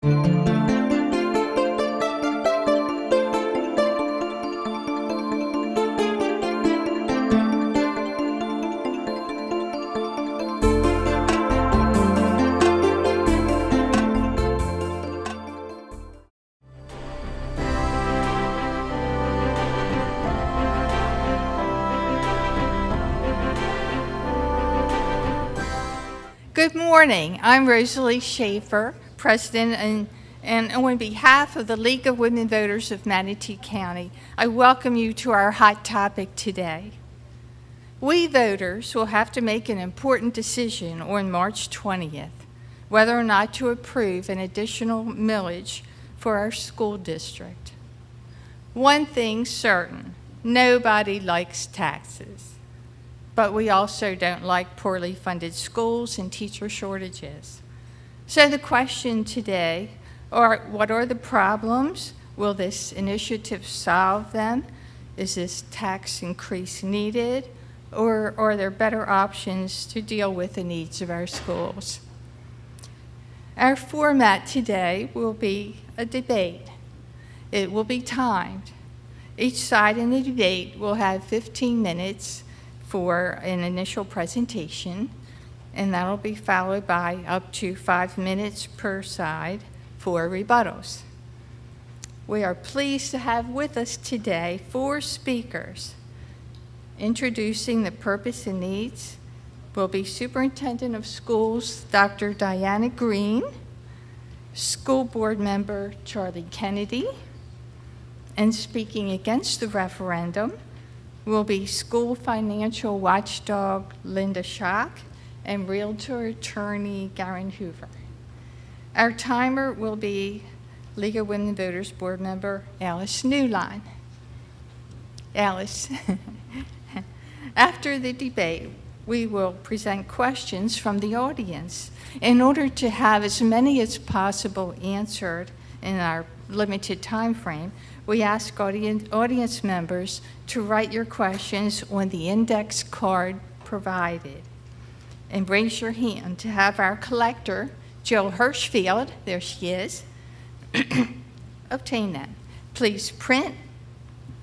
Good morning. I'm Rosalie Schaefer, President, and on behalf of the League of Women Voters of Manatee County, I welcome you to our hot topic today. We voters will have to make an important decision on March 20th, whether or not to approve an additional millage for our school district. One thing's certain, nobody likes taxes. But we also don't like poorly funded schools and teacher shortages. So the question today are, what are the problems? Will this initiative solve them? Is this tax increase needed? Or are there better options to deal with the needs of our schools? Our format today will be a debate. It will be timed. Each side in the debate will have 15 minutes for an initial presentation, and that'll be followed by up to 5 minutes per side for rebuttals. We are pleased to have with us today 4 speakers. Introducing the purpose and needs will be Superintendent of Schools Dr. Diana Green, School Board Member Charlie Kennedy, and speaking against the referendum will be school financial watchdog Linda Schock and realtor attorney Garen Hoover. Our timer will be League of Women Voters Board Member Alice Newline. Alice, after the debate, we will present questions from the audience. In order to have as many as possible answered in our limited time frame, we ask audience members to write your questions on the index card provided. And raise your hand to have our collector, Jill Hirschfield, there she is, obtain them. Please print.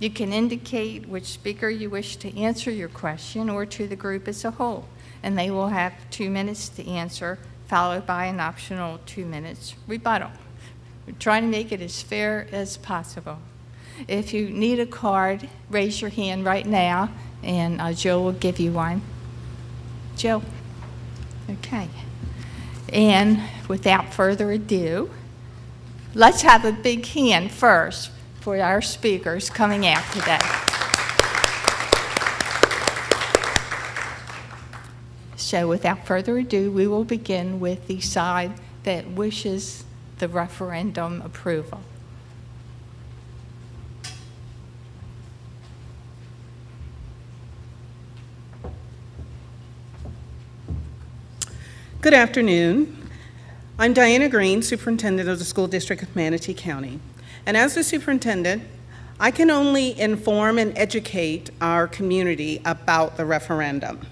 You can indicate which speaker you wish to answer your question or to the group as a whole. And they will have 2 minutes to answer, followed by an optional 2 minutes rebuttal. We're trying to make it as fair as possible. If you need a card, raise your hand right now, and Jill will give you one. Jill? Okay. And without further ado, let's have a big hand first for our speakers coming out today. So without further ado, we will begin with the side that wishes the referendum approval. Good afternoon. I'm Diana Green, Superintendent of the School District of Manatee County. And as the superintendent, I can only inform and educate our community about the referendum.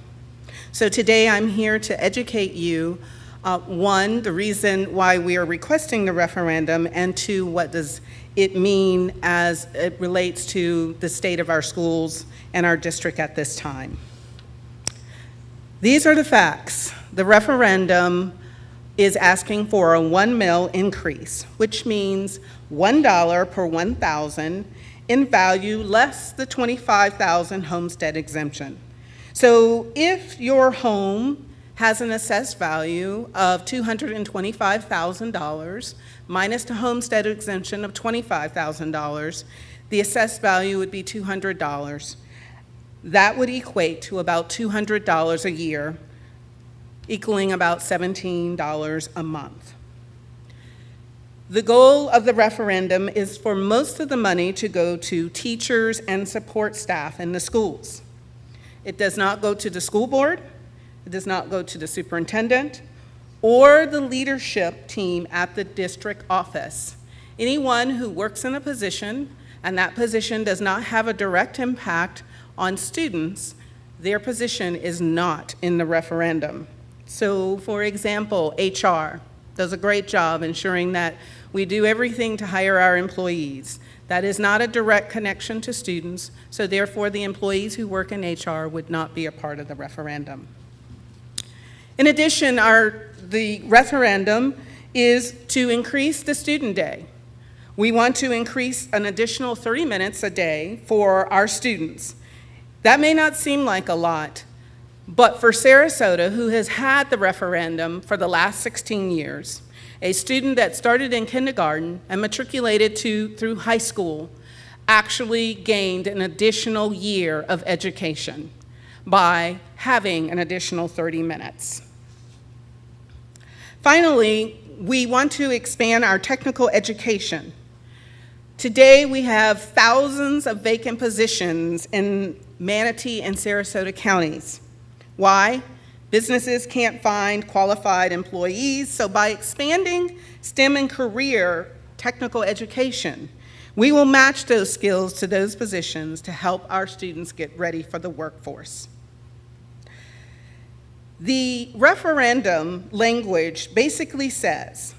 So today I'm here to educate you, one, the reason why we are requesting the referendum, and two, what does it mean as it relates to the state of our schools and our district at this time. These are the facts. The referendum is asking for a 1 mil increase, which means $1 per 1,000 in value less the $25,000 homestead exemption. So if your home has an assessed value of $225,000 minus the homestead exemption of $25,000, the assessed value would be $200. That would equate to about $200 a year, equaling about $17 a month. The goal of the referendum is for most of the money to go to teachers and support staff in the schools. It does not go to the school board, it does not go to the superintendent, or the leadership team at the district office. Anyone who works in a position and that position does not have a direct impact on students, their position is not in the referendum. So for example, HR, does a great job ensuring that we do everything to hire our employees. That is not a direct connection to students, so therefore the employees who work in HR would not be a part of the referendum. In addition, the referendum is to increase the student day. We want to increase an additional 30 minutes a day for our students. That may not seem like a lot, but for Sarasota, who has had the referendum for the last 16 years, a student that started in kindergarten and matriculated through high school actually gained an additional year of education by having an additional 30 minutes. Finally, we want to expand our technical education. Today, we have thousands of vacant positions in Manatee and Sarasota counties. Why? Businesses can't find qualified employees, so by expanding STEM and career technical education, we will match those skills to those positions to help our students get ready for the workforce. The referendum language basically says,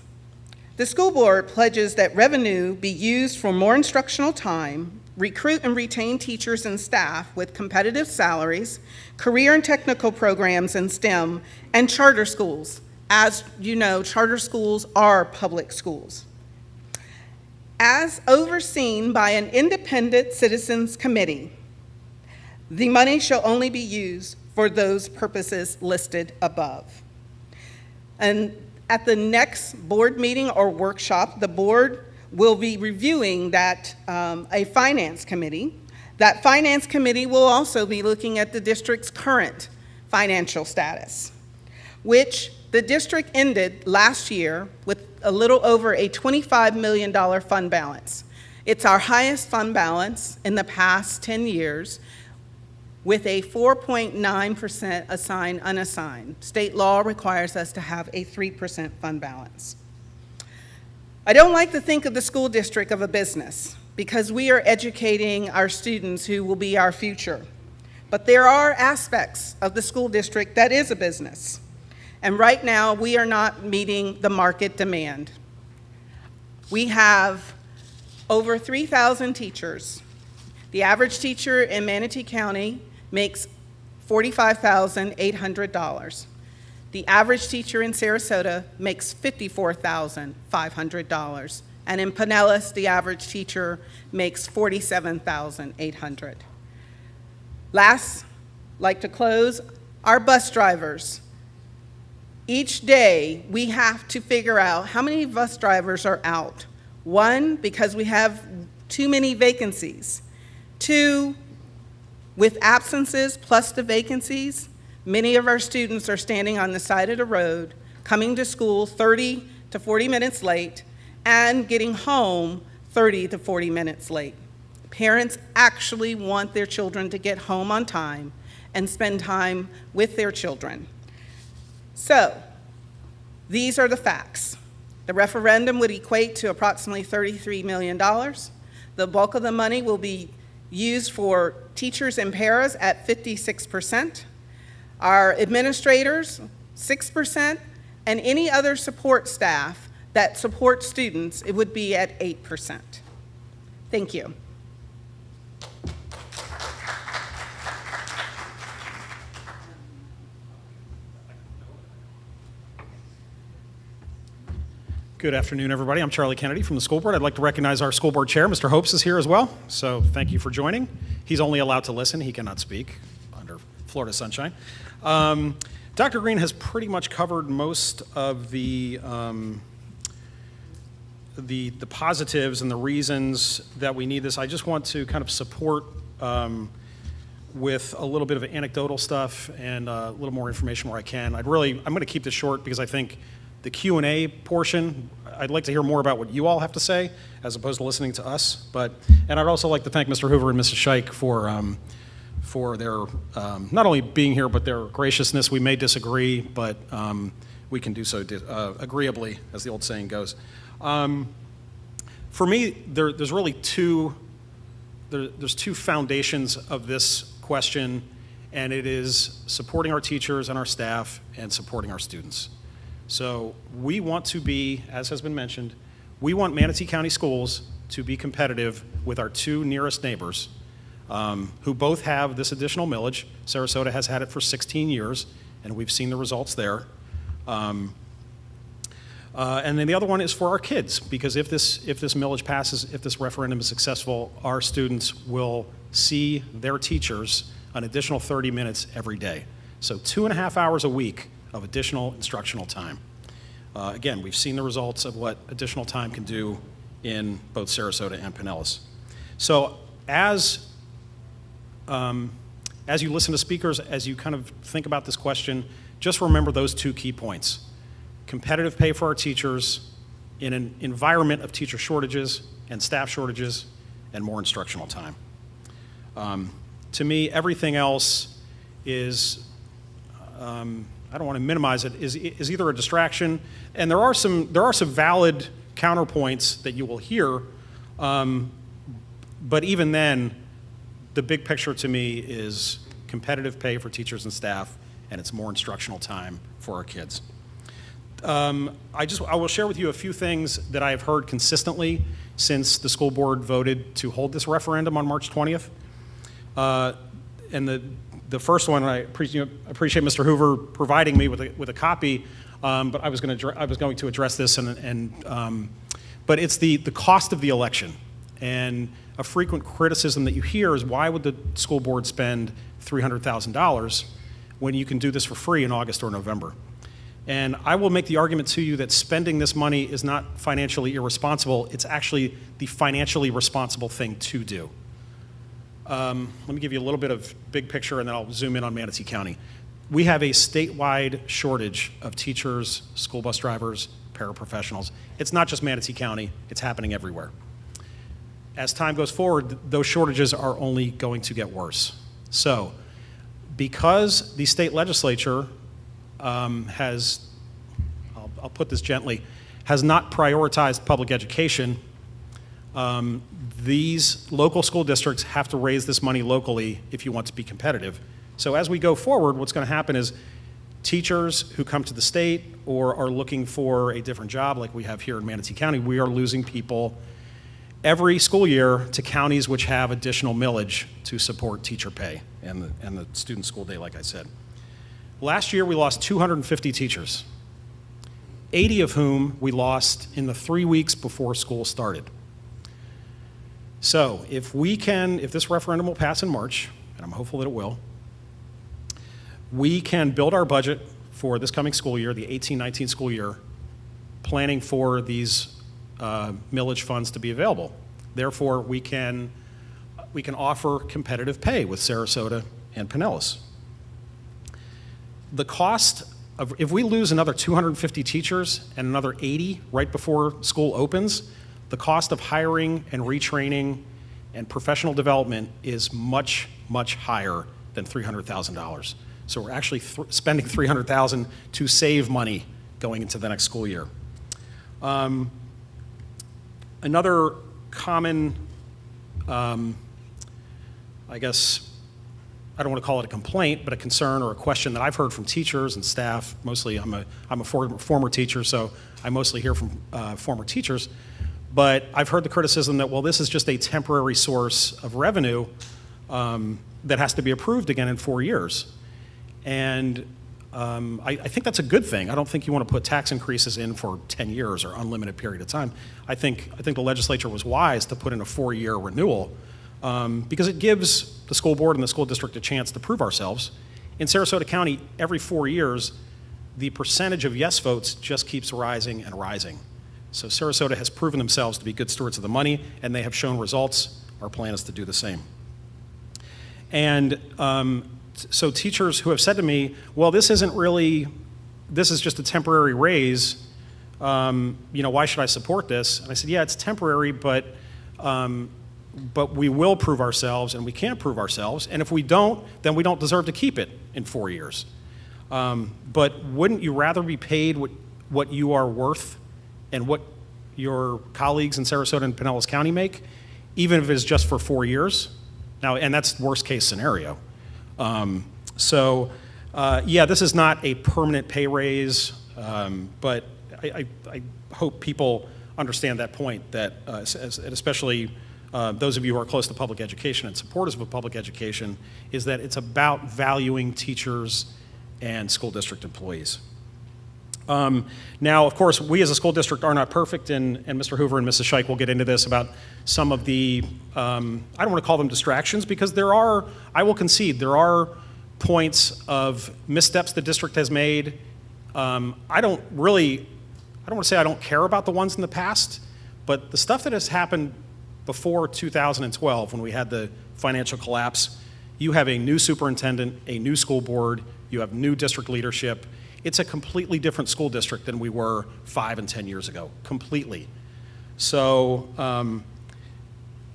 the school board pledges that revenue be used for more instructional time, recruit and retain teachers and staff with competitive salaries, career and technical programs in STEM, and charter schools. As you know, charter schools are public schools. As overseen by an independent citizens committee, the money shall only be used for those purposes listed above. And at the next board meeting or workshop, the board will be reviewing that, a finance committee. That finance committee will also be looking at the district's current financial status, which the district ended last year with a little over a $25 million fund balance. It's our highest fund balance in the past 10 years, with a 4.9% assigned unassigned. State law requires us to have a 3% fund balance. I don't like to think of the school district of a business because we are educating our students who will be our future. But there are aspects of the school district that is a business. And right now, we are not meeting the market demand. We have over 3,000 teachers. The average teacher in Manatee County makes $45,800. The average teacher in Sarasota makes $54,500. And in Pinellas, the average teacher makes $47,800. Last, like to close, our bus drivers. Each day, we have to figure out how many bus drivers are out. One, because we have too many vacancies. Two, with absences plus the vacancies, many of our students are standing on the side of the road, coming to school 30 to 40 minutes late, and getting home 30 to 40 minutes late. Parents actually want their children to get home on time and spend time with their children. So, these are the facts. The referendum would equate to approximately $33 million. The bulk of the money will be used for teachers and paras at 56%, our administrators 6%, and any other support staff that support students, it would be at 8%. Thank you. Good afternoon, everybody. I'm Charlie Kennedy from the school board. I'd like to recognize our school board chair, Mr. Hopes, is here as well. So thank you for joining. He's only allowed to listen. He cannot speak under Florida sunshine. Dr. Green has pretty much covered most of the positives and the reasons that we need this. I just want to kind of support with a little bit of anecdotal stuff and a little more information where I can. I'm going to keep this short because I think the Q&A portion, I'd like to hear more about what you all have to say as opposed to listening to us. And I'd also like to thank Mr. Hoover and Mrs. Scheich for their not only being here, but their graciousness. We may disagree, but we can do so agreeably, as the old saying goes. For me, there's really two foundations of this question, and it is supporting our teachers and our staff and supporting our students. So we want to be, as has been mentioned, we want Manatee County Schools to be competitive with our two nearest neighbors, who both have this additional millage. Sarasota has had it for 16 years, and we've seen the results there. And then the other one is for our kids, because if this millage passes, if this referendum is successful, our students will see their teachers an additional 30 minutes every day. So 2.5 hours a week of additional instructional time. Again, we've seen the results of what additional time can do in both Sarasota and Pinellas. So as you listen to speakers, as you kind of think about this question, just remember those two key points. Competitive pay for our teachers in an environment of teacher shortages and staff shortages and more instructional time. To me, everything else is, I don't want to minimize it, is either a distraction, and there are some valid counterpoints that you will hear, but even then, the big picture to me is competitive pay for teachers and staff, and it's more instructional time for our kids. I will share with you a few things that I have heard consistently since the school board voted to hold this referendum on March 20th. And the first one, I appreciate Mr. Hoover providing me with a copy, but I was going to address this, but it's the cost of the election. And a frequent criticism that you hear is, why would the school board spend $300,000 when you can do this for free in August or November? And I will make the argument to you that spending this money is not financially irresponsible. It's actually the financially responsible thing to do. Let me give you a little bit of big picture, and then I'll zoom in on Manatee County. We have a statewide shortage of teachers, school bus drivers, paraprofessionals. It's not just Manatee County, it's happening everywhere. As time goes forward, those shortages are only going to get worse. So, because the state legislature has, I'll put this gently, has not prioritized public education, these local school districts have to raise this money locally if you want to be competitive. So as we go forward, what's going to happen is teachers who come to the state or are looking for a different job, like we have here in Manatee County, we are losing people every school year to counties which have additional millage to support teacher pay and the student school day, like I said. Last year, we lost 250 teachers, 80 of whom we lost in the 3 weeks before school started. So if this referendum will pass in March, and I'm hopeful that it will, we can build our budget for this coming school year, the 18-19 school year, planning for these millage funds to be available. Therefore, we can offer competitive pay with Sarasota and Pinellas. The cost of, if we lose another 250 teachers and another 80 right before school opens, the cost of hiring and retraining and professional development is much, much higher than $300,000. So we're actually spending $300,000 to save money going into the next school year. Another common, I guess, I don't want to call it a complaint, but a concern or a question that I've heard from teachers and staff. Mostly, I'm a former teacher, so I mostly hear from former teachers. But I've heard the criticism that, well, this is just a temporary source of revenue that has to be approved again in 4 years. And I think that's a good thing. I don't think you want to put tax increases in for 10 years or unlimited period of time. I think the legislature was wise to put in a 4-year renewal because it gives the school board and the school district a chance to prove ourselves. In Sarasota County, every 4 years, the percentage of yes votes just keeps rising and rising. So Sarasota has proven themselves to be good stewards of the money, and they have shown results. Our plan is to do the same. And so teachers who have said to me, well, this is just a temporary raise, why should I support this? And I said, yeah, it's temporary, but we will prove ourselves, and we can prove ourselves, and if we don't, then we don't deserve to keep it in 4 years. But wouldn't you rather be paid what you are worth and what your colleagues in Sarasota and Pinellas County make, even if it's just for 4 years? Now, and that's worst case scenario. Yeah, this is not a permanent pay raise. But I hope people understand that point, that especially those of you who are close to public education and supporters of public education, is that it's about valuing teachers and school district employees. Now, of course, we as a school district are not perfect, and Mr. Hoover and Mrs. Scheich will get into this about some of the, I don't want to call them distractions, because there are, I will concede, there are points of missteps the district has made. I don't want to say I don't care about the ones in the past, but the stuff that has happened before 2012, when we had the financial collapse, you have a new superintendent, a new school board, you have new district leadership. It's a completely different school district than we were 5 and 10 years ago, completely. So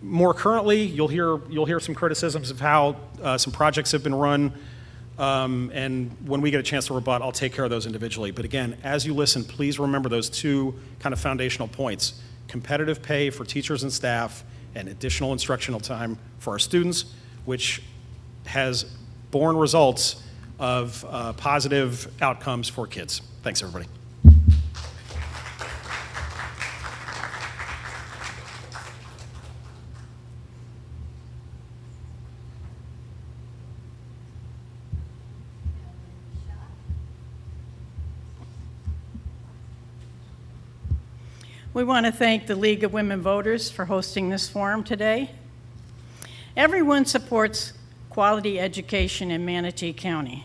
more currently, you'll hear some criticisms of how some projects have been run, and when we get a chance to rebut, I'll take care of those individually. But again, as you listen, please remember those two kind of foundational points: competitive pay for teachers and staff, and additional instructional time for our students, which has borne results of positive outcomes for kids. Thanks, everybody. We want to thank the League of Women Voters for hosting this forum today. Everyone supports quality education in Manatee County.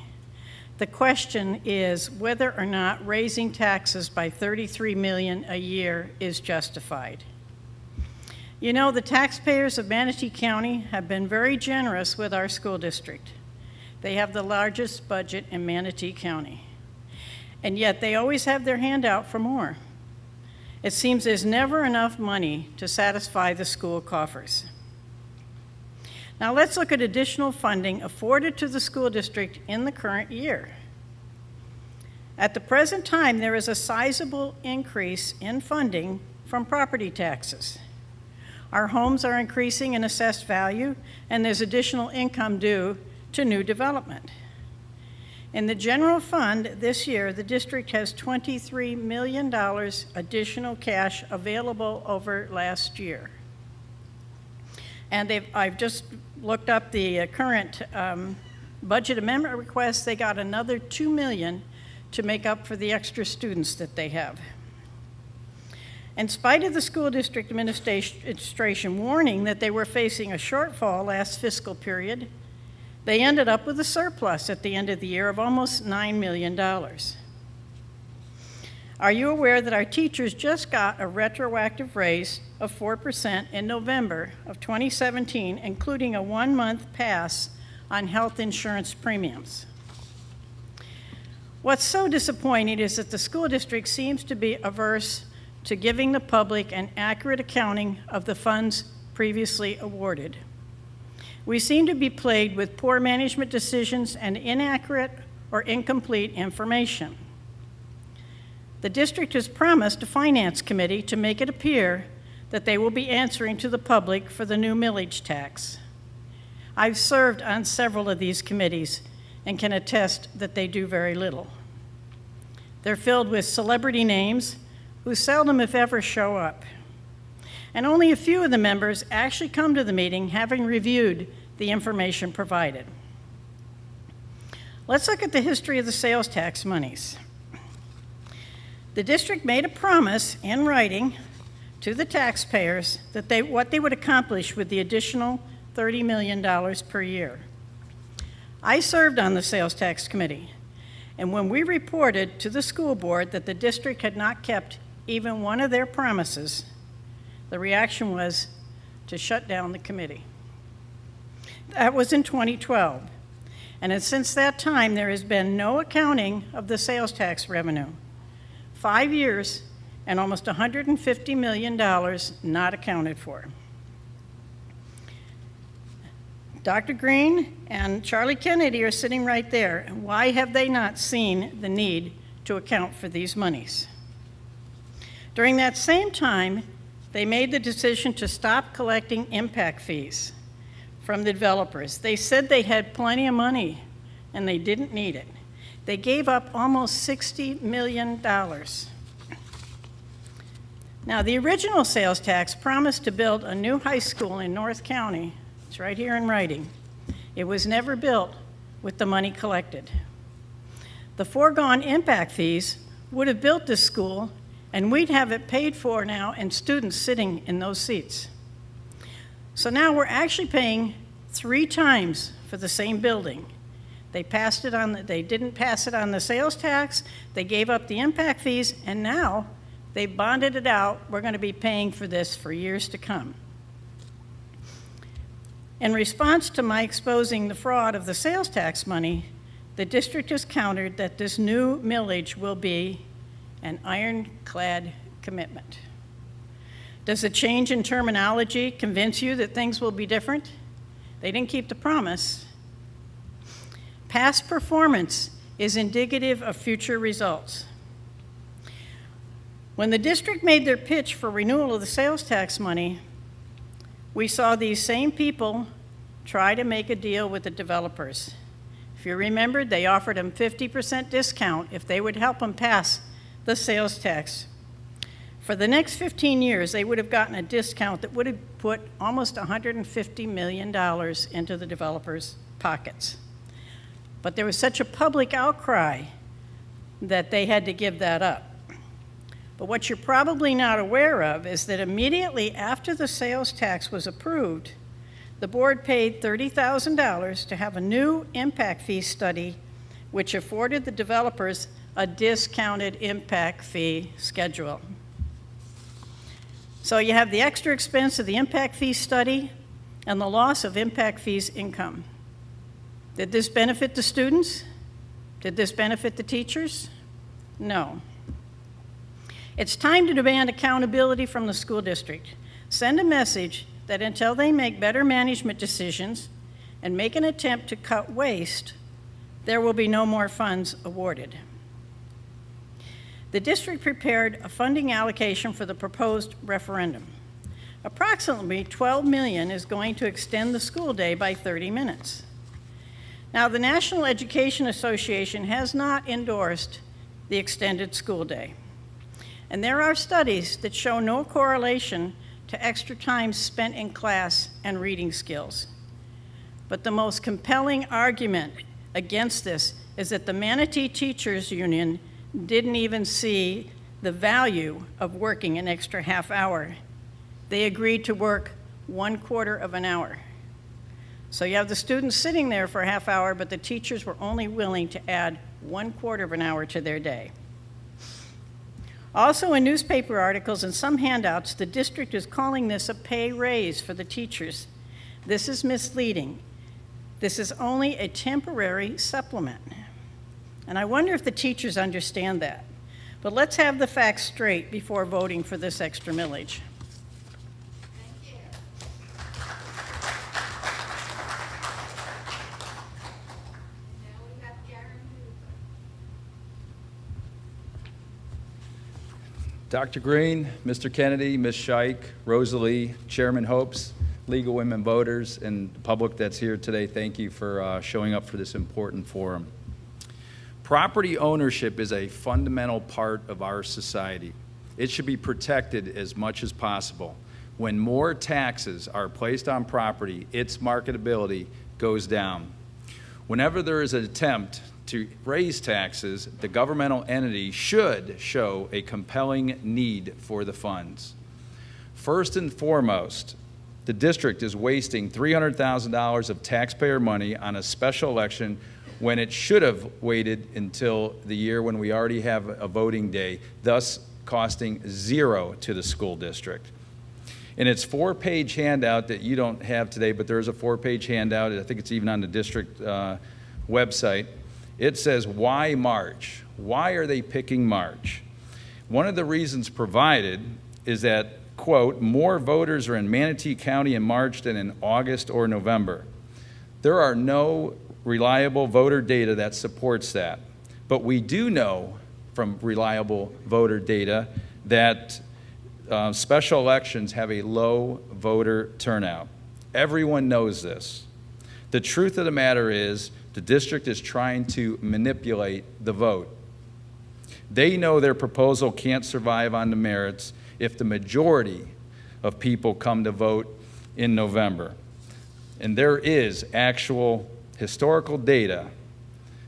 The question is whether or not raising taxes by $33 million a year is justified. You know, the taxpayers of Manatee County have been very generous with our school district. They have the largest budget in Manatee County, and yet they always have their hand out for more. It seems there's never enough money to satisfy the school coffers. Now let's look at additional funding afforded to the school district in the current year. At the present time, there is a sizable increase in funding from property taxes. Our homes are increasing in assessed value, and there's additional income due to new development. In the general fund this year, the district has $23 million additional cash available over last year. And I've just looked up the current budget amendment request. They got another $2 million to make up for the extra students that they have. In spite of the school district administration warning that they were facing a shortfall last fiscal period, they ended up with a surplus at the end of the year of almost $9 million. Are you aware that our teachers just got a retroactive raise of 4% in November of 2017, including a 1-month pass on health insurance premiums? What's so disappointing is that the school district seems to be averse to giving the public an accurate accounting of the funds previously awarded. We seem to be plagued with poor management decisions and inaccurate or incomplete information. The district has promised a finance committee to make it appear that they will be answering to the public for the new millage tax. I've served on several of these committees and can attest that they do very little. They're filled with celebrity names who seldom, if ever, show up. And only a few of the members actually come to the meeting having reviewed the information provided. Let's look at the history of the sales tax monies. The district made a promise in writing to the taxpayers that what they would accomplish with the additional $30 million per year. I served on the sales tax committee, and when we reported to the school board that the district had not kept even one of their promises, the reaction was to shut down the committee. That was in 2012. And since that time, there has been no accounting of the sales tax revenue. 5 years and almost $150 million not accounted for. Dr. Green and Charlie Kennedy are sitting right there. Why have they not seen the need to account for these monies? During that same time, they made the decision to stop collecting impact fees from the developers. They said they had plenty of money and they didn't need it. They gave up almost $60 million. Now, the original sales tax promised to build a new high school in North County. It's right here in writing. It was never built with the money collected. The foregone impact fees would have built this school, and we'd have it paid for now and students sitting in those seats. So now we're actually paying 3 times for the same building. They didn't pass it on the sales tax, they gave up the impact fees, and now they bonded it out. We're going to be paying for this for years to come. In response to my exposing the fraud of the sales tax money, the district has countered that this new millage will be an ironclad commitment. Does the change in terminology convince you that things will be different? They didn't keep the promise. Past performance is indicative of future results. When the district made their pitch for renewal of the sales tax money, we saw these same people try to make a deal with the developers. If you remember, they offered them 50% discount if they would help them pass the sales tax. For the next 15 years, they would have gotten a discount that would have put almost $150 million into the developers' pockets. But there was such a public outcry that they had to give that up. But what you're probably not aware of is that immediately after the sales tax was approved, the board paid $30,000 to have a new impact fee study, which afforded the developers a discounted impact fee schedule. So you have the extra expense of the impact fee study and the loss of impact fees income. Did this benefit the students? Did this benefit the teachers? No. It's time to demand accountability from the school district. Send a message that until they make better management decisions and make an attempt to cut waste, there will be no more funds awarded. The district prepared a funding allocation for the proposed referendum. Approximately $12 million is going to extend the school day by 30 minutes. Now, the National Education Association has not endorsed the extended school day. And there are studies that show no correlation to extra time spent in class and reading skills. But the most compelling argument against this is that the Manatee Teachers Union didn't even see the value of working an extra half hour. They agreed to work 1/4 of an hour. So you have the students sitting there for a half hour, but the teachers were only willing to add 1/4 of an hour to their day. Also in newspaper articles and some handouts, the district is calling this a pay raise for the teachers. This is misleading. This is only a temporary supplement. And I wonder if the teachers understand that. But let's have the facts straight before voting for this extra millage. Thank you. Now we have Garen Hoover. Dr. Green, Mr. Kennedy, Ms. Scheich, Rosalie, Chairman Hopes, League of Women Voters, and the public that's here today, thank you for showing up for this important forum. Property ownership is a fundamental part of our society. It should be protected as much as possible. When more taxes are placed on property, its marketability goes down. Whenever there is an attempt to raise taxes, the governmental entity should show a compelling need for the funds. First and foremost, the district is wasting $300,000 of taxpayer money on a special election when it should have waited until the year when we already have a voting day, thus costing zero to the school district. In its 4-page handout that you don't have today, but there is a 4-page handout, I think it's even on the district website, it says, why March? Why are they picking March? One of the reasons provided is that, quote, more voters are in Manatee County in March than in August or November. There are no reliable voter data that supports that. But we do know from reliable voter data that special elections have a low voter turnout. Everyone knows this. The truth of the matter is The district is trying to manipulate the vote. They know their proposal can't survive on the merits if the majority of people come to vote in November. And there is actual historical data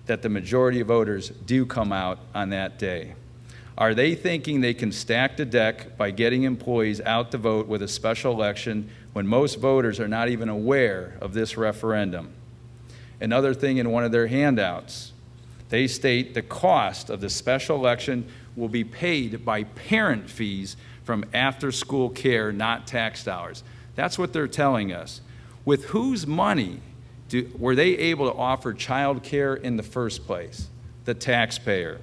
that the majority of voters do come out on that day. Are they thinking they can stack the deck by getting employees out to vote with a special election when most voters are not even aware of this referendum? Another thing in one of their handouts, they state the cost of the special election will be paid by parent fees from after-school care, not tax dollars. That's what they're telling us. With whose money were they able to offer child care in the first place? The taxpayer.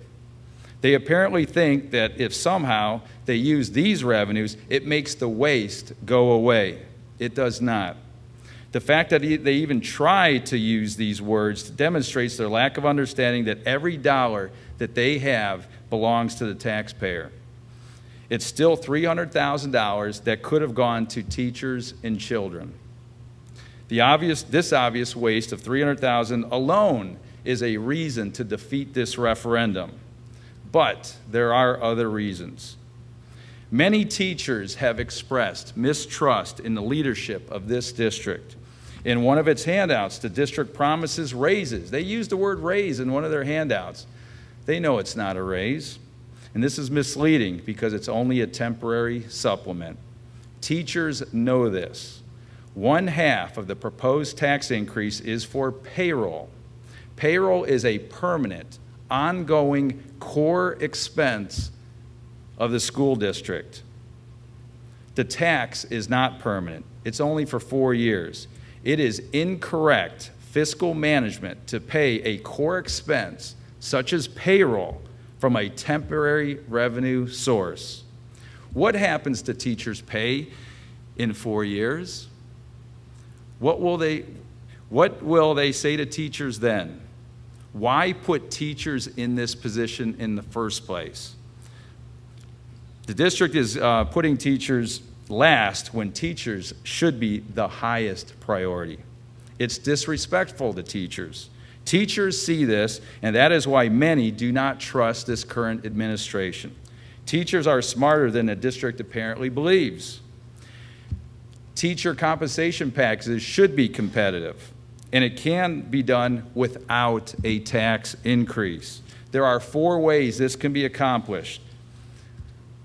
They apparently think that if somehow they use these revenues, it makes the waste go away. It does not. The fact that they even try to use these words demonstrates their lack of understanding that every dollar that they have belongs to the taxpayer. It's still $300,000 that could have gone to teachers and children. This obvious waste of $300,000 alone is a reason to defeat this referendum. But there are other reasons. Many teachers have expressed mistrust in the leadership of this district. In one of its handouts, the district promises raises. They use the word raise in one of their handouts. They know it's not a raise. And this is misleading because it's only a temporary supplement. Teachers know this. 1/2 of the proposed tax increase is for payroll. Payroll is a permanent, ongoing core expense of the school district. The tax is not permanent. It's only for 4 years. It is incorrect fiscal management to pay a core expense, such as payroll, from a temporary revenue source. What happens to teachers' pay in 4 years? What will they say to teachers then? Why put teachers in this position in the first place? The district is putting teachers last when teachers should be the highest priority. It's disrespectful to teachers. Teachers see this, and that is why many do not trust this current administration. Teachers are smarter than the district apparently believes. Teacher compensation packages should be competitive, and it can be done without a tax increase. There are 4 ways this can be accomplished.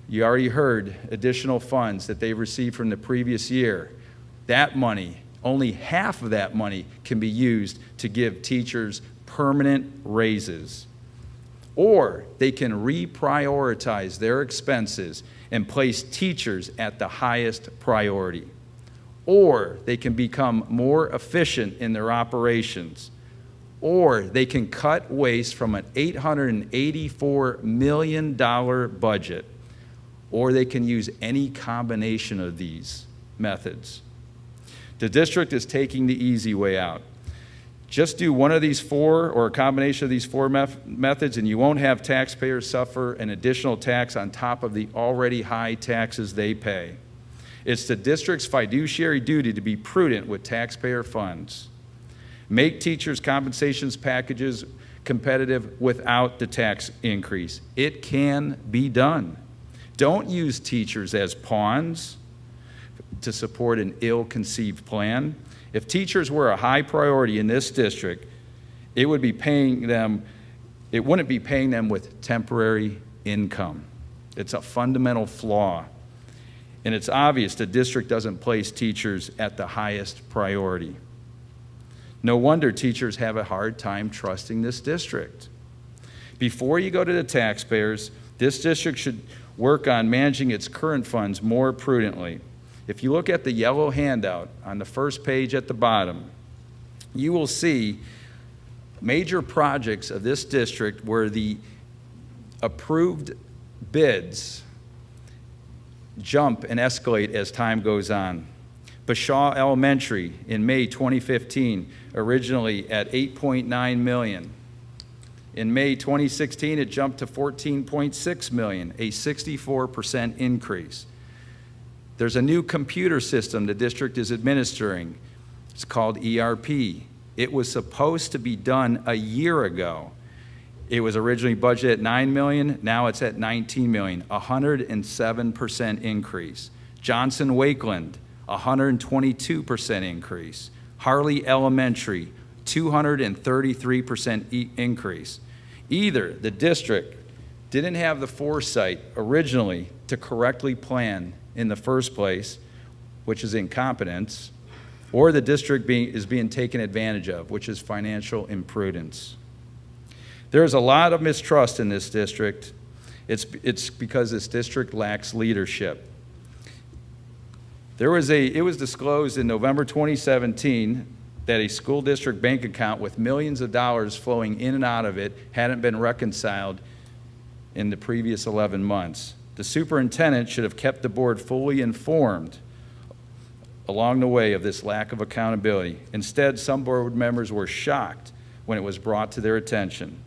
You already heard additional funds that they received from the previous year. That money, only half of that money can be used to give teachers permanent raises. Or they can reprioritize their expenses and place teachers at the highest priority. Or they can become more efficient in their operations. Or they can cut waste from an $884 million budget. Or they can use any combination of these methods. The district is taking the easy way out. Just do one of these 4 or a combination of these 4 methods and you won't have taxpayers suffer an additional tax on top of the already high taxes they pay. It's the district's fiduciary duty to be prudent with taxpayer funds. Make teachers' compensations packages competitive without the tax increase. It can be done. Don't use teachers as pawns to support an ill-conceived plan. If teachers were a high priority in this district, it wouldn't be paying them with temporary income. It's a fundamental flaw. And it's obvious the district doesn't place teachers at the highest priority. No wonder teachers have a hard time trusting this district. Before you go to the taxpayers, this district should work on managing its current funds more prudently. If you look at the yellow handout on the first page at the bottom, you will see major projects of this district where the approved bids jump and escalate as time goes on. Bashaw Elementary in May 2015, originally at $8.9 million. In May 2016, it jumped to $14.6 million, a 64% increase. There's a new computer system the district is administering. It's called ERP. It was supposed to be done a year ago. It was originally budgeted at $9 million, now it's at $19 million, 107% increase. Johnson Wakeland, 122% increase. Harley Elementary, 233% increase. Either the district didn't have the foresight originally to correctly plan in the first place, which is incompetence, or the district is being taken advantage of, which is financial imprudence. There is a lot of mistrust in this district. It's because this district lacks leadership. It was disclosed in November 2017 that a school district bank account with millions of dollars flowing in and out of it hadn't been reconciled in the previous 11 months. The superintendent should have kept the board fully informed along the way of this lack of accountability. Instead, some board members were shocked when it was brought to their attention.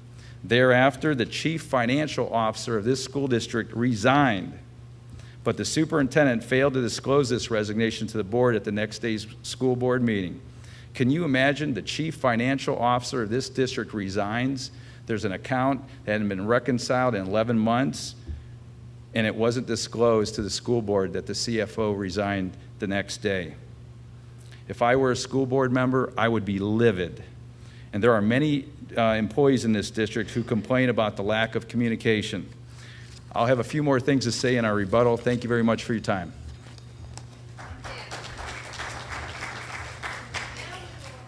Thereafter, the chief financial officer of this school district resigned, but the superintendent failed to disclose this resignation to the board at the next day's school board meeting. Can you imagine the chief financial officer of this district resigns? There's an account that hadn't been reconciled in 11 months, and it wasn't disclosed to the school board that the CFO resigned the next day. If I were a school board member, I would be livid. And there are many employees in this district who complain about the lack of communication. I'll have a few more things to say in our rebuttal. Thank you very much for your time. Now we will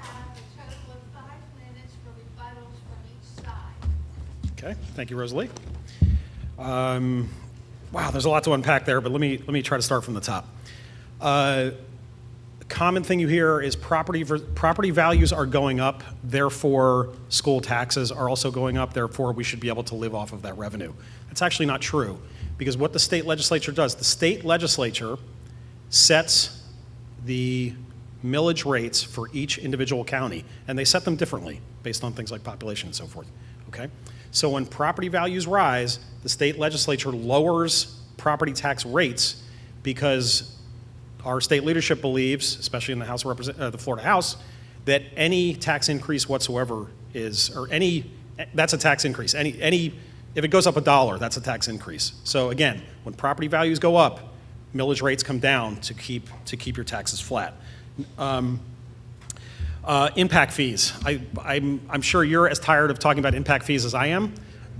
have a total of 5 minutes for rebuttals from each side. Okay, thank you, Rosalie. Wow, there's a lot to unpack there, but let me try to start from the top. Common thing you hear is property values are going up, therefore school taxes are also going up, therefore we should be able to live off of that revenue. That's actually not true, because what the state legislature does, the state legislature sets the millage rates for each individual county, and they set them differently based on things like population and so forth, okay? So when property values rise, the state legislature lowers property tax rates because our state leadership believes, especially in the House of the Florida House, that any tax increase whatsoever that's a tax increase. If it goes up $1, that's a tax increase. So again, when property values go up, millage rates come down to keep your taxes flat. Impact fees. I'm sure you're as tired of talking about impact fees as I am,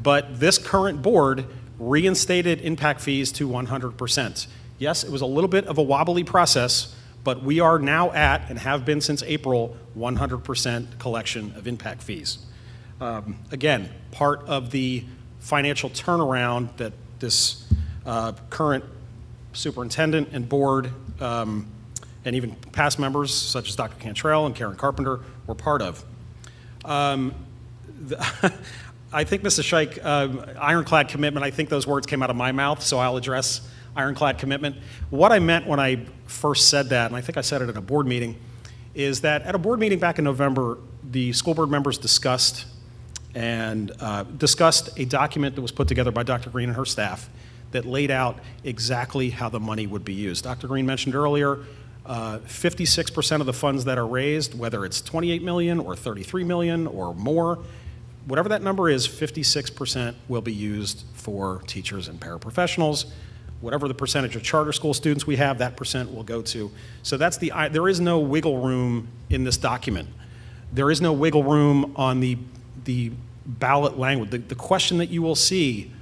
but this current board reinstated impact fees to 100%. Yes, it was a little bit of a wobbly process, but we are now at, and have been since April, 100% collection of impact fees. Again, part of the financial turnaround that this current superintendent and board and even past members such as Dr. Cantrell and Karen Carpenter were part of. I think, Mrs. Scheich, ironclad commitment, I think those words came out of my mouth, so I'll address ironclad commitment. What I meant when I first said that, and I think I said it at a board meeting, is that at a board meeting back in November, the school board members discussed a document that was put together by Dr. Green and her staff that laid out exactly how the money would be used. Dr. Green mentioned earlier, 56% of the funds that are raised, whether it's 28 million or 33 million or more, whatever that number is, 56% will be used for teachers and paraprofessionals. Whatever the percentage of charter school students we have, that percent will go to. So there is no wiggle room in this document. There is no wiggle room on the ballot language. The question that you will see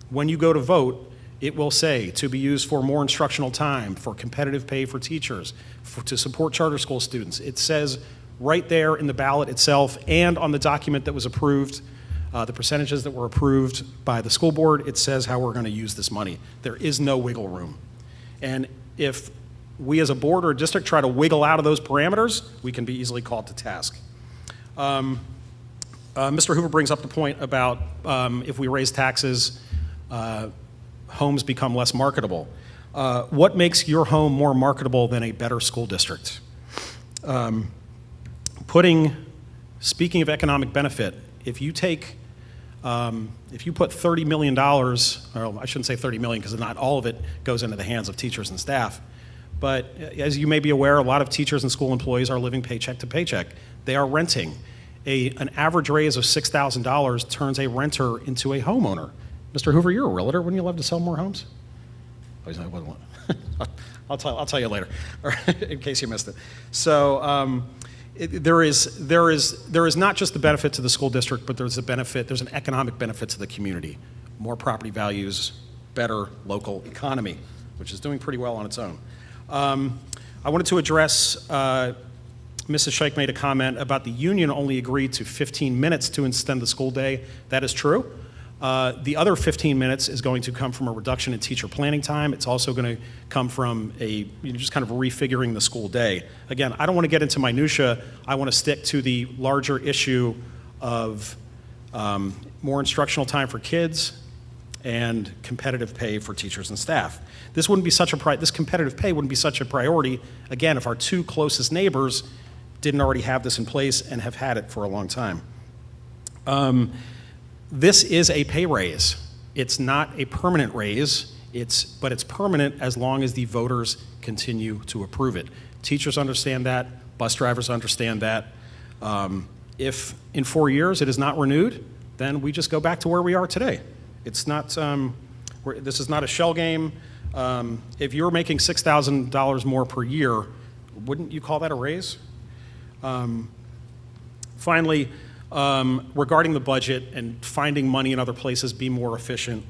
when you go to vote, it will say to be used for more instructional time, for competitive pay for teachers, to support charter school students. It says right there in the ballot itself and on the document that was approved, the percentages that were approved by the school board, it says how we're going to use this money. There is no wiggle room. And if we as a board or a district try to wiggle out of those parameters, we can be easily called to task. Mr. Hoover brings up the point about if we raise taxes, homes become less marketable. What makes your home more marketable than a better school district? Speaking of economic benefit, if you put $30 million, well, I shouldn't say 30 million because not all of it goes into the hands of teachers and staff, But as you may be aware, a lot of teachers and school employees are living paycheck to paycheck. They are renting. An average raise of $6,000 turns a renter into a homeowner. Mr. Hoover, you're a realtor. Wouldn't you love to sell more homes? Oh, he's like, what? I'll tell you later, in case you missed it. So there is not just the benefit to the school district, but there's an economic benefit to the community. More property values, better local economy, which is doing pretty well on its own. I wanted to address, Mrs. Scheich made a comment about the union only agreed to 15 minutes to extend the school day. That is true. The other 15 minutes is going to come from a reduction in teacher planning time. It's also going to come from just kind of refiguring the school day. Again, I don't want to get into minutia. I want to stick to the larger issue of more instructional time for kids and competitive pay for teachers and staff. This competitive pay wouldn't be such a priority, again, if our two closest neighbors didn't already have this in place and have had it for a long time. This is a pay raise. It's not a permanent raise, but it's permanent as long as the voters continue to approve it. Teachers understand that, bus drivers understand that. If in 4 years it is not renewed, then we just go back to where we are today. It's not, this is not a shell game. If you're making $6,000 more per year, wouldn't you call that a raise? Finally, regarding the budget and finding money in other places, be more efficient.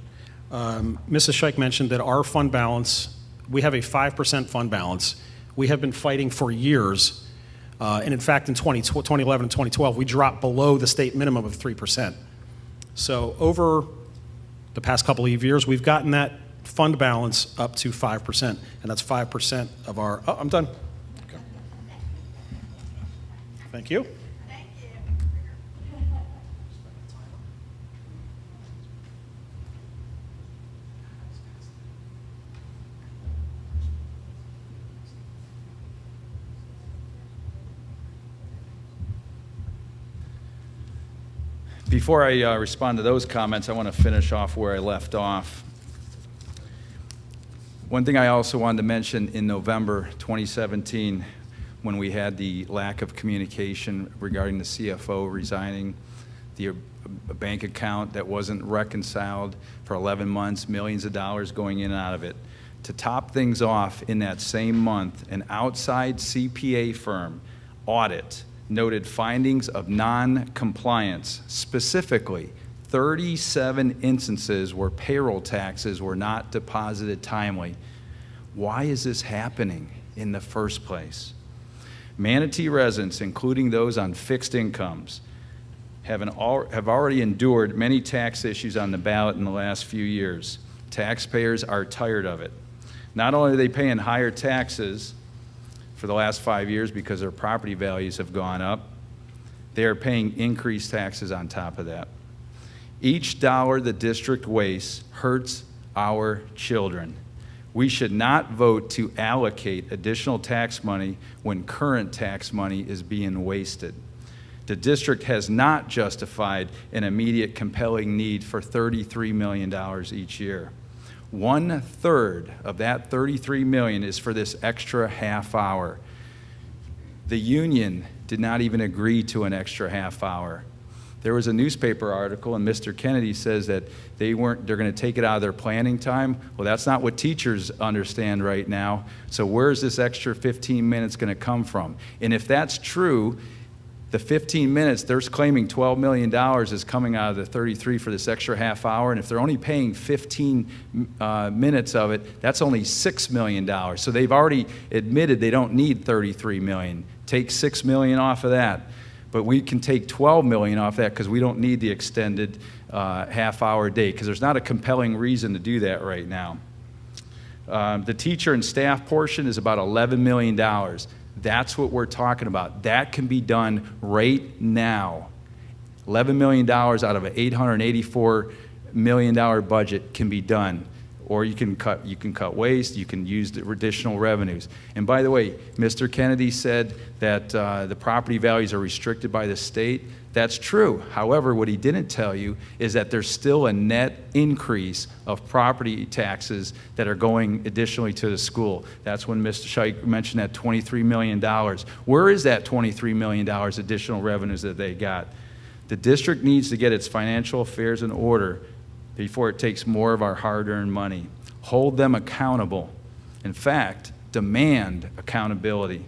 Mrs. Scheich mentioned that our fund balance, we have a 5% fund balance. We have been fighting for years, and in fact in 2011 and 2012, we dropped below the state minimum of 3%. So over the past couple of years, we've gotten that fund balance up to 5%, and that's 5% of our, I'm done. Okay. Thank you. Before I respond to those comments, I want to finish off where I left off. One thing I also wanted to mention in November 2017, when we had the lack of communication regarding the CFO resigning, the bank account that wasn't reconciled for 11 months, millions of dollars going in and out of it. To top things off, in that same month, an outside CPA firm audit noted findings of non-compliance, specifically 37 instances where payroll taxes were not deposited timely. Why is this happening in the first place? Manatee residents, including those on fixed incomes, have already endured many tax issues on the ballot in the last few years. Taxpayers are tired of it. Not only are they paying higher taxes for the last 5 years because their property values have gone up, they are paying increased taxes on top of that. Each dollar the district wastes hurts our children. We should not vote to allocate additional tax money when current tax money is being wasted. The district has not justified an immediate compelling need for $33 million each year. 1/3 of that $33 million is for this extra half hour. The union did not even agree to an extra half hour. There was a newspaper article, and Mr. Kennedy says that they're going to take it out of their planning time. Well, that's not what teachers understand right now. So where's this extra 15 minutes going to come from? And if that's true, the 15 minutes, they're claiming $12 million is coming out of the 33 for this extra half hour, and if they're only paying 15 minutes of it, that's only $6 million. So they've already admitted they don't need $33 million. Take $6 million off of that. But we can take $12 million off that because we don't need the extended half-hour day, because there's not a compelling reason to do that right now. The teacher and staff portion is about $11 million. That's what we're talking about. That can be done right now. $11 million out of an $884 million budget can be done. Or you can cut waste, you can use the additional revenues. And by the way, Mr. Kennedy said that the property values are restricted by the state. That's true. However, what he didn't tell you is that there's still a net increase of property taxes that are going additionally to the school. That's when Mr. Scheich mentioned that $23 million. Where is that $23 million additional revenues that they got? The district needs to get its financial affairs in order before it takes more of our hard-earned money. Hold them accountable. In fact, demand accountability.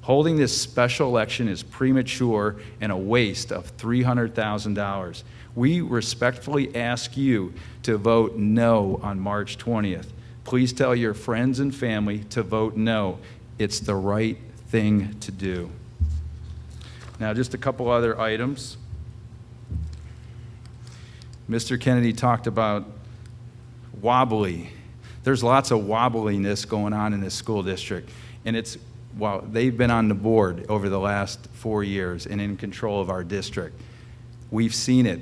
Holding this special election is premature and a waste of $300,000. We respectfully ask you to vote no on March 20th. Please tell your friends and family to vote no. It's the right thing to do. Now, just a couple other items. Mr. Kennedy talked about wobbly. There's lots of wobbliness going on in this school district, and well, they've been on the board over the last 4 years and in control of our district. We've seen it.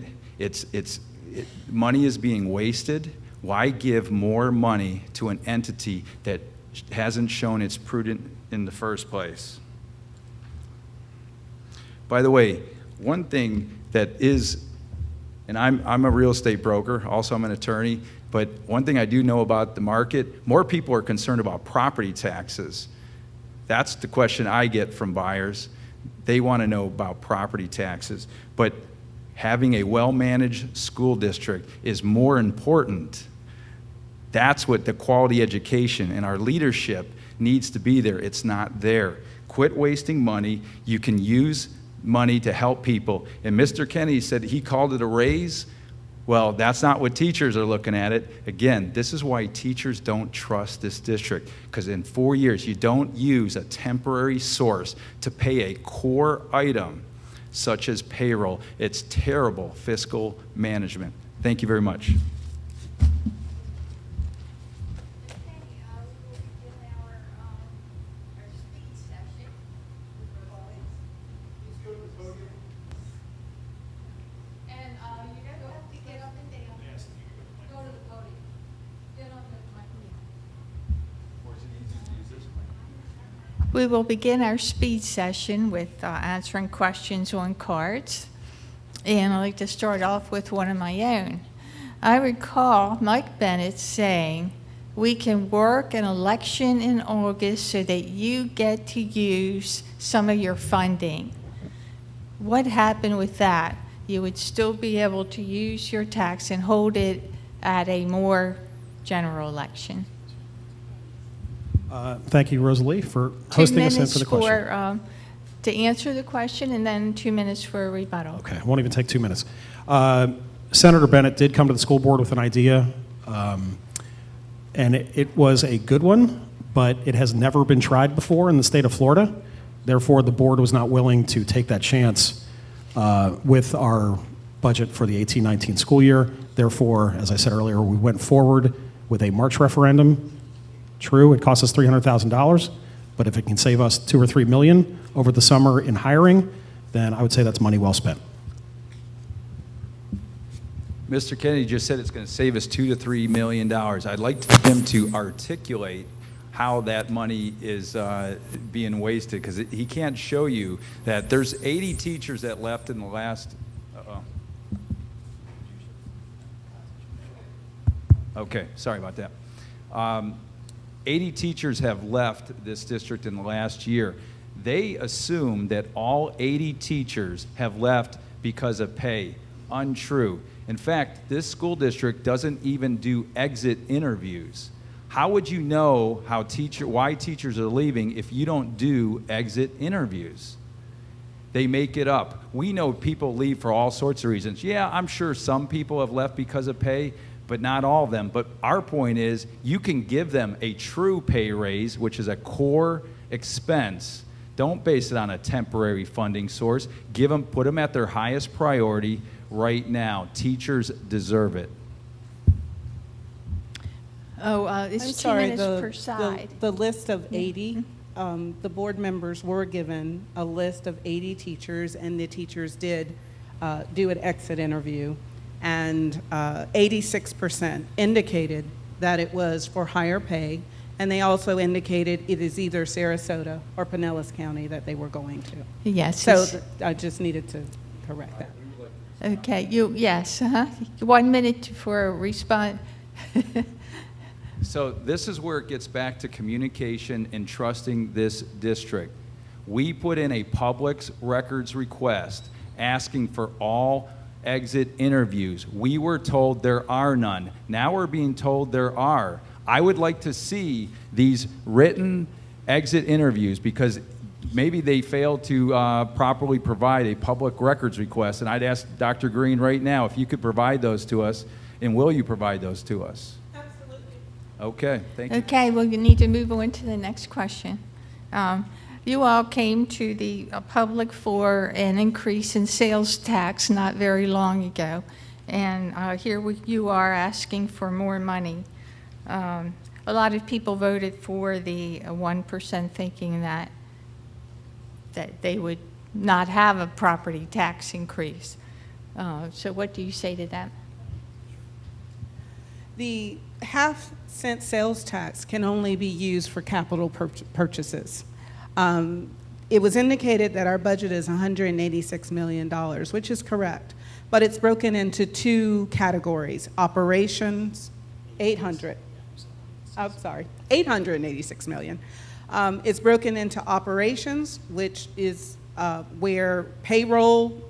Money is being wasted. Why give more money to an entity that hasn't shown it's prudent in the first place? By the way, one thing that is, and I'm a real estate broker, also I'm an attorney, but one thing I do know about the market, more people are concerned about property taxes. That's the question I get from buyers. They want to know about property taxes. But having a well-managed school district is more important. That's what the quality education and our leadership needs to be there. It's not there. Quit wasting money. You can use money to help people. And Mr. Kennedy said he called it a raise. Well, that's not what teachers are looking at it. Again, this is why teachers don't trust this district, because in 4 years, you don't use a temporary source to pay a core item such as payroll. It's terrible fiscal management. Thank you very much. We will begin our speed session with answering questions on cards. And I'd like to start off with one of my own. I recall Mike Bennett saying, we can work an election in August so that you get to use some of your funding. What happened with that? You would still be able to use your tax and hold it at a more general election. Thank you, Rosalie, for hosting us and for the question. 2 minutes to answer the question, and then 2 minutes for a rebuttal. Okay, it won't even take 2 minutes. Senator Bennett did come to the school board with an idea, and it was a good one, but it has never been tried before in the state of Florida. Therefore, the board was not willing to take that chance with our budget for the 18-19 school year. Therefore, as I said earlier, we went forward with a March referendum. True, it costs us $300,000, but if it can save us $2 or $3 million over the summer in hiring, then I would say that's money well spent. Mr. Kennedy just said it's going to save us $2 to $3 million. I'd like him to articulate how that money is being wasted, because he can't show you that there's 80 teachers that left in the last. Okay, sorry about that. 80 teachers have left this district in the last year. They assume that all 80 teachers have left because of pay. Untrue. In fact, this school district doesn't even do exit interviews. How would you know why teachers are leaving if you don't do exit interviews? They make it up. We know people leave for all sorts of reasons. Yeah, I'm sure some people have left because of pay, but not all of them. But our point is, you can give them a true pay raise, which is a core expense. Don't base it on a temporary funding source. Put them at their highest priority right now. Teachers deserve it. It's I'm 2 sorry, minutes per side. The list of 80, the board members were given a list of 80 teachers, and the teachers did do an exit interview. And 86% indicated that it was for higher pay, and they also indicated it is either Sarasota or Pinellas County that they were going to. Yes. So I just needed to correct that. Okay, yes, 1 minute for a response. So this is where it gets back to communication and trusting this district. We put in a public records request asking for all exit interviews. We were told there are none. Now we're being told there are. I would like to see these written exit interviews because maybe they failed to properly provide a public records request. And I'd ask Dr. Green right now if you could provide those to us, and will you provide those to us? Absolutely. Okay, thank you. Okay, well, you need to move on to the next question. You all came to the public for an increase in sales tax not very long ago, and you are asking for more money. A lot of people voted for the 1%, thinking that they would not have a property tax increase. So what do you say to that? The half-cent sales tax can only be used for capital purchases. It was indicated that our budget is $186 million, which is correct, but it's broken into two categories. Operations, $886 million. It's broken into operations, which is where payroll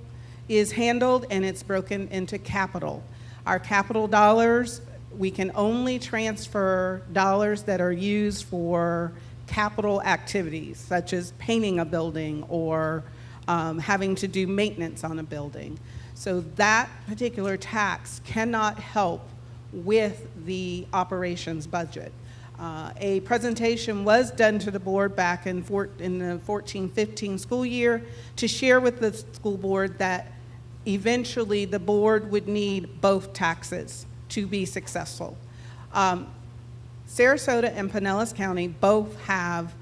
is handled, and it's broken into capital. Our capital dollars, we can only transfer dollars that are used for capital activities, such as painting a building or having to do maintenance on a building. So that particular tax cannot help with the operations budget. A presentation was done to the board back in the 14-15 school year to share with the school board that eventually the board would need both taxes to be successful. Sarasota and Pinellas County both have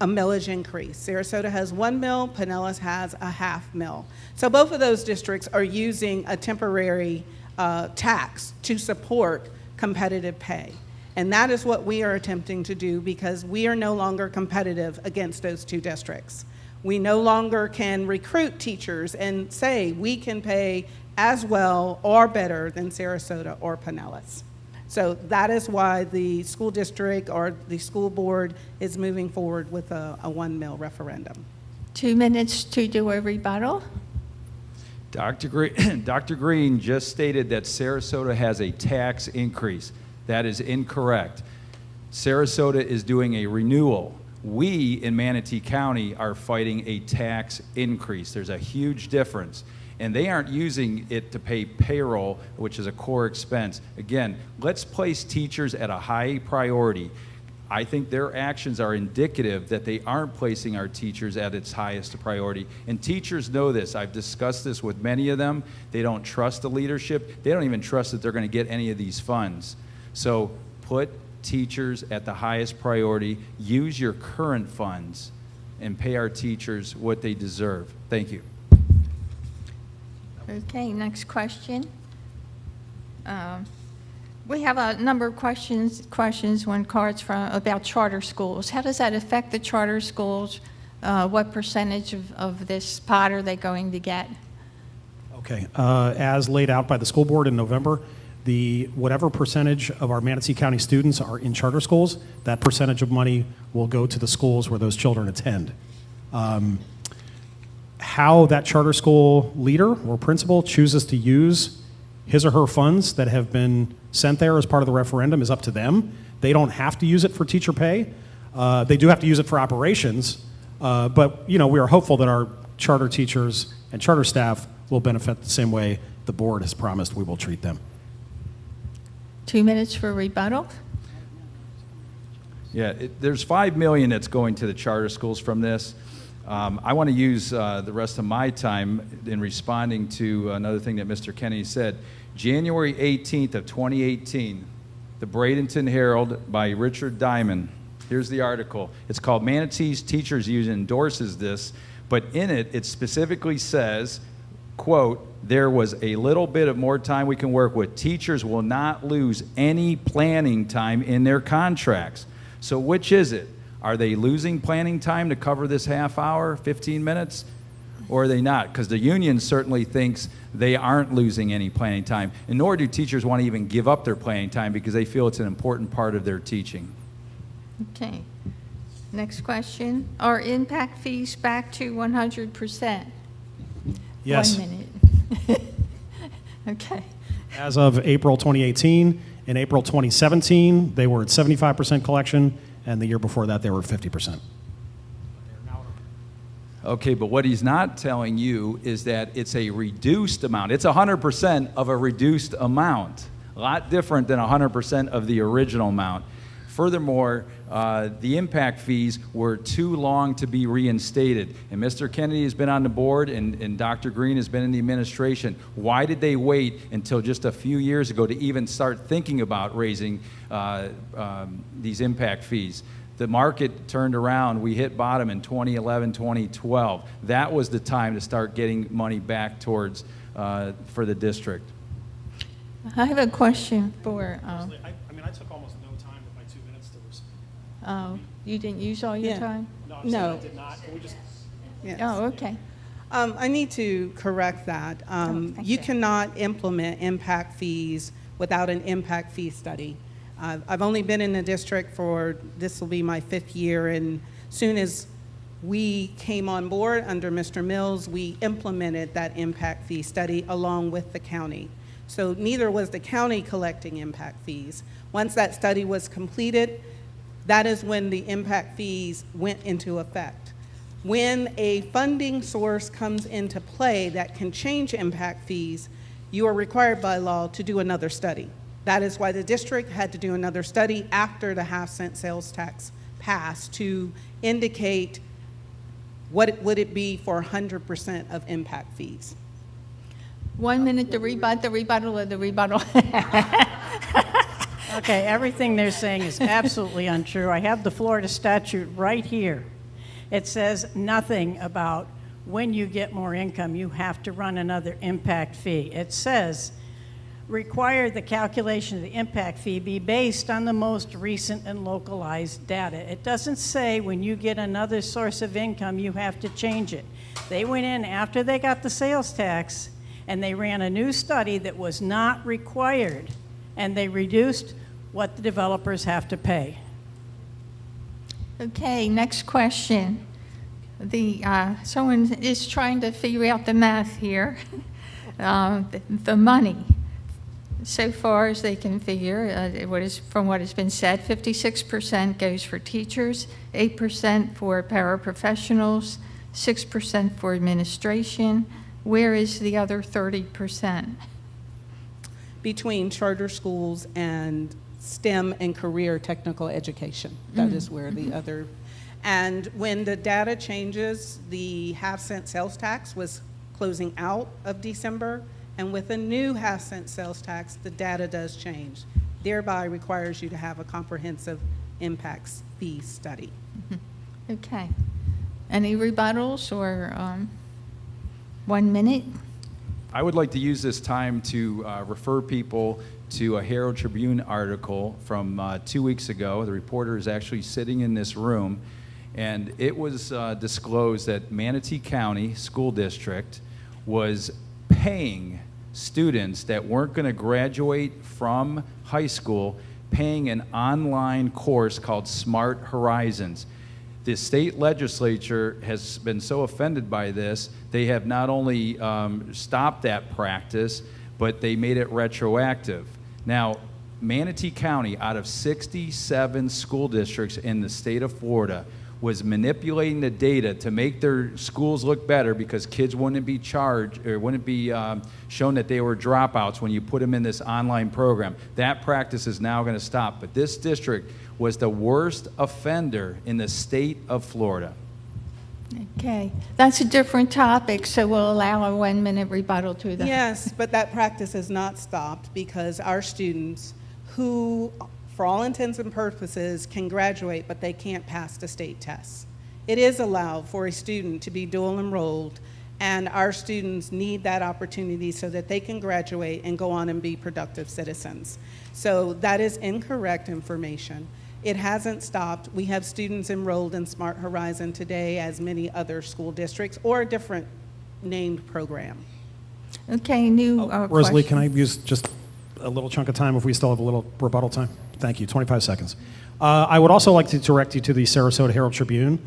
a millage increase. Sarasota has 1 mill, Pinellas has a half mill. So both of those districts are using a temporary tax to support competitive pay. And that is what we are attempting to do because we are no longer competitive against those two districts. We no longer can recruit teachers and say we can pay as well or better than Sarasota or Pinellas. So that is why the school district or the school board is moving forward with a 1 mill referendum. 2 minutes to do a rebuttal. Dr. Green just stated that Sarasota has a tax increase. That is incorrect. Sarasota is doing a renewal. We in Manatee County are fighting a tax increase. There's a huge difference. And they aren't using it to pay payroll, which is a core expense. Again, let's place teachers at a high priority. I think their actions are indicative that they aren't placing our teachers at its highest priority. And teachers know this. I've discussed this with many of them. They don't trust the leadership. They don't even trust that they're going to get any of these funds. So put teachers at the highest priority. Use your current funds and pay our teachers what they deserve. Thank you. Okay, next question. We have a number of questions on cards about charter schools. How does that affect the charter schools? What percentage of this pot are they going to get? Okay, as laid out by the school board in November, whatever percentage of our Manatee County students are in charter schools, that percentage of money will go to the schools where those children attend. How that charter school leader or principal chooses to use his or her funds that have been sent there as part of the referendum is up to them. They don't have to use it for teacher pay. They do have to use it for operations, but we are hopeful that our charter teachers and charter staff will benefit the same way the board has promised we will treat them. 2 minutes for rebuttal. Yeah, there's $5 million that's going to the charter schools from this. I want to use the rest of my time in responding to another thing that Mr. Kennedy said. January 18th of 2018, the Bradenton Herald by Richard Diamond. Here's the article. It's called Manatee's Teachers Union endorses this, but in it, it specifically says, quote, there was a little bit of more time we can work with. Teachers will not lose any planning time in their contracts. So which is it? Are they losing planning time to cover this half hour, 15 minutes? or are they not? Because the union certainly thinks they aren't losing any planning time, and nor do teachers want to even give up their planning time because they feel it's an important part of their teaching. Okay. Next question. Are impact fees back to 100%? Yes. 1 minute. Okay. As of April 2018, in April 2017, they were at 75% collection, and the year before that, they were at 50%. Okay, but what he's not telling you is that it's a reduced amount. It's 100% of a reduced amount, a lot different than 100% of the original amount. Furthermore, the impact fees were too long to be reinstated. And Mr. Kennedy has been on the board, and Dr. Green has been in the administration. Why did they wait until just a few years ago to even start thinking about raising these impact fees? The market turned around. We hit bottom in 2011, 2012. That was the time to start getting money back towards for the district. I have a question for, I mean, I took almost no time with my 2 minutes to respond. you didn't use all your Yeah. time? No, I'm saying No. I did not. Can we just... Yes. Oh, okay. I need to correct that. thank You you. cannot implement impact fees without an impact fee study. I've only been in the district for, this will be my 5th year, and soon as we came on board under Mr. Mills, we implemented that impact fee study along with the county. So neither was the county collecting impact fees. Once that study was completed, that is when the impact fees went into effect. When a funding source comes into play that can change impact fees, you are required by law to do another study. That is why the district had to do another study after the half-cent sales tax passed to indicate what would it be for 100% of impact fees. 1 minute to rebut the rebuttal of the rebuttal. Okay, everything they're saying is absolutely untrue. I have the Florida statute right here. It says nothing about when you get more income, you have to run another impact fee. It says, require the calculation of the impact fee be based on the most recent and localized data. It doesn't say when you get another source of income, you have to change it. They went in after they got the sales tax, and they ran a new study that was not required, and they reduced what the developers have to pay. Okay, next question. Someone is trying to figure out the math here. The money. So far as they can figure, from what has been said, 56% goes for teachers, 8% for paraprofessionals, 6% for administration. Where is the other 30%? Between charter schools and STEM and career technical education. That is where the other, and when the data changes, the half-cent sales tax was closing out of December, and with a new half-cent sales tax, the data does change, thereby requires you to have a comprehensive impacts fee study. Okay. Any rebuttals or 1 minute? I would like to use this time to refer people to a Herald Tribune article from 2 weeks ago. The reporter is actually sitting in this room, and it was disclosed that Manatee County School District was paying students that weren't going to graduate from high school, paying an online course called Smart Horizons. The state legislature has been so offended by this, they have not only stopped that practice, but they made it retroactive. Now, Manatee County, out of 67 school districts in the state of Florida, was manipulating the data to make their schools look better because kids wouldn't be charged or wouldn't be shown that they were dropouts when you put them in this online program. That practice is now going to stop. But this district was the worst offender in the state of Florida. Okay. That's a different topic, so we'll allow a 1 minute rebuttal to the. Yes, but that practice has not stopped because our students who, for all intents and purposes, can graduate, but they can't pass the state tests. It is allowed for a student to be dual enrolled, and our students need that opportunity so that they can graduate and go on and be productive citizens. So that is incorrect information. It hasn't stopped. We have students enrolled in Smart Horizon today, as many other school districts or different named program. Okay, new Rosalie, question. can I use just a little chunk of time if we still have a little rebuttal time? Thank you, 25 seconds. I would also like to direct you to the Sarasota Herald Tribune.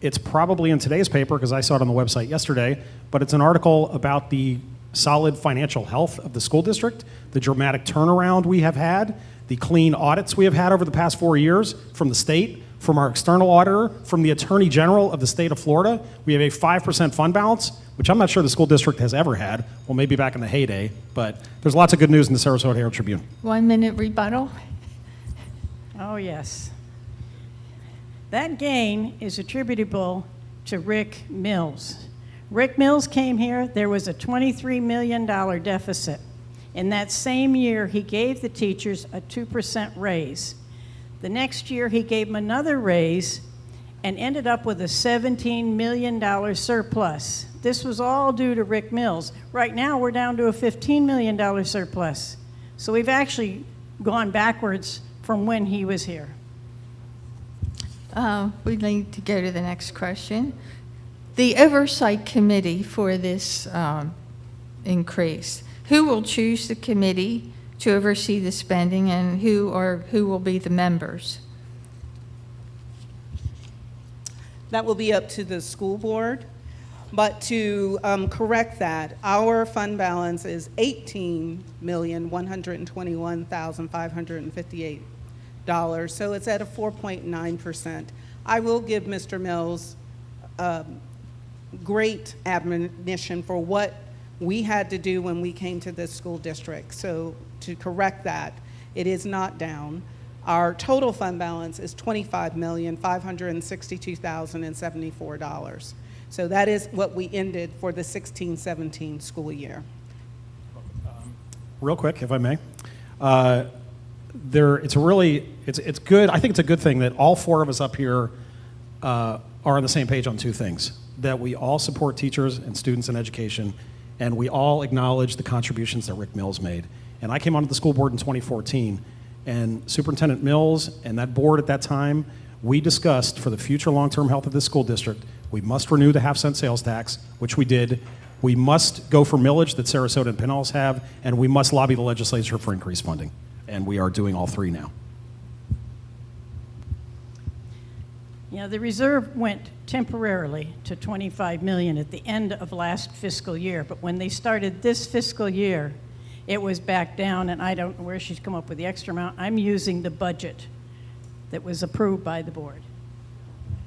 It's probably in today's paper because I saw it on the website yesterday, but it's an article about the solid financial health of the school district, the dramatic turnaround we have had, the clean audits we have had over the past 4 years from the state, from our external auditor, from the Attorney General of the state of Florida. We have a 5% fund balance, which I'm not sure the school district has ever had. Well, maybe back in the heyday, but there's lots of good news in the Sarasota Herald Tribune. 1 minute rebuttal. Oh, yes. That gain is attributable to Rick Mills. Rick Mills came here, there was a $23 million deficit. In that same year, he gave the teachers a 2% raise. The next year, he gave them another raise and ended up with a $17 million surplus. This was all due to Rick Mills. Right now, we're down to a $15 million surplus. So we've actually gone backwards from when he was here. We need to go to the next question. The oversight committee for this increase, who will choose the committee to oversee the spending, and who will be the members? That will be up to the school board. But to correct that, our fund balance is $18,121,558. So it's at a 4.9%. I will give Mr. Mills great admonition for what we had to do when we came to this school district. So to correct that, it is not down. Our total fund balance is $25,562,074. So that is what we ended for the 16-17 school year. Real quick, if I may. It's good. I think it's a good thing that all four of us up here are on the same page on two things: that we all support teachers and students in education, and we all acknowledge the contributions that Rick Mills made. And I came onto the school board in 2014, and Superintendent Mills and that board at that time, we discussed for the future long-term health of this school district, we must renew the half-cent sales tax, which we did. We must go for millage that Sarasota and Pinellas have, and we must lobby the legislature for increased funding. And we are doing all three now. Yeah, the reserve went temporarily to $25 million at the end of last fiscal year, but when they started this fiscal year, it was back down, and I don't know where she's come up with the extra amount. I'm using the budget that was approved by the board.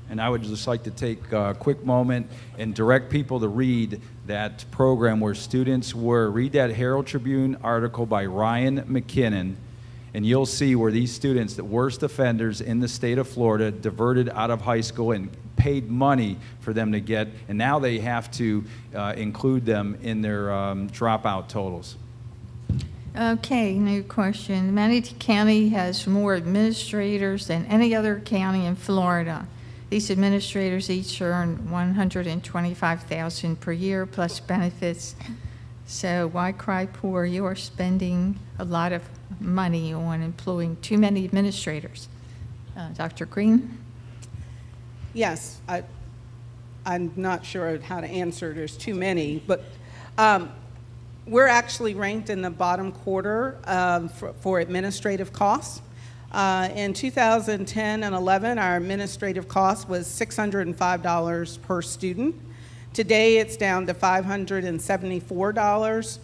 And I would just like to take a quick moment and direct people to read that program where students were. Read that Herald Tribune article by Ryan McKinnon, and you'll see where these students, the worst offenders in the state of Florida, diverted out of high school and paid money for them to get, and now they have to include them in their dropout totals. Okay, new question. Manatee County has more administrators than any other county in Florida. These administrators each earn $125,000 per year plus benefits. So why cry poor? You are spending a lot of money on employing too many administrators. Dr. Green? Yes, I'm not sure how to answer. There's too many, but we're actually ranked in the bottom quarter for administrative costs. In 2010 and 11, our administrative cost was $605 per student. Today, it's down to $574.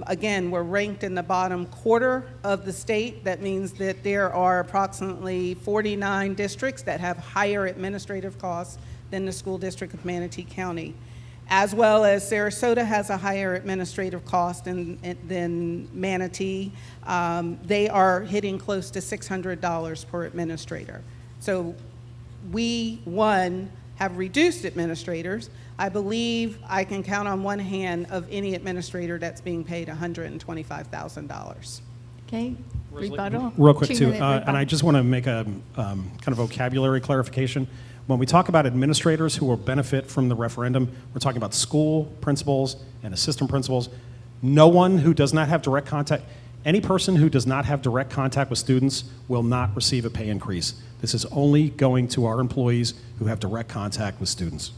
Again, we're ranked in the bottom quarter of the state. That means that there are approximately 49 districts that have higher administrative costs than the school district of Manatee County. As well as Sarasota has a higher administrative cost than Manatee. They are hitting close to $600 per administrator. So we, one, have reduced administrators. I believe I can count on one hand of any administrator that's being paid $125,000. Okay, rebuttal? Real quick, too, 2 minute rebuttal. and I just want to make a kind of vocabulary clarification. When we talk about administrators who will benefit from the referendum, we're talking about school principals and assistant principals. No one who does not have direct contact, any person who does not have direct contact with students will not receive a pay increase. This is only going to our employees who have direct contact with students.